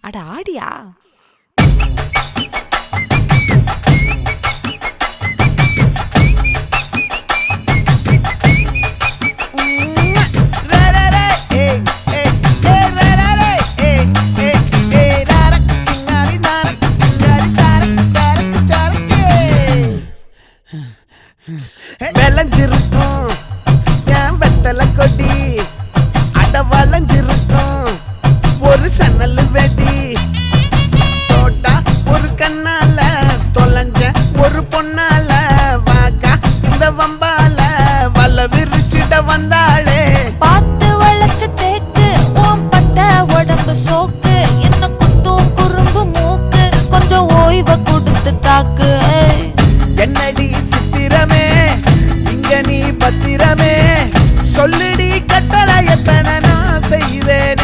அட ஆடியா? விளைஞ்சிருக்கும் என் வெத்தலை கொடி, அட வளைஞ்சிருக்கும் ஒரு சன்னல் வெடி. தோட்டா ஒரு கண்ணால தொலைஞ்ச ஒரு பொண்ணால வாக்கா இந்த வம்பால வல விரிச்சிட வந்தாளே. பார்த்து வளைச்ச தேக்கு ஓம் பட்ட உடம்பு சோக்கு, என்ன குத்தும் குறும்பு மூக்கு, கொஞ்சம் ஓய்வை கொடுத்து தாக்கு. என்னடி சித்திரமே இங்க நீ பத்திரமே, சொல்லுடி கட்டளை எத்தனை நான் செய்வேன்.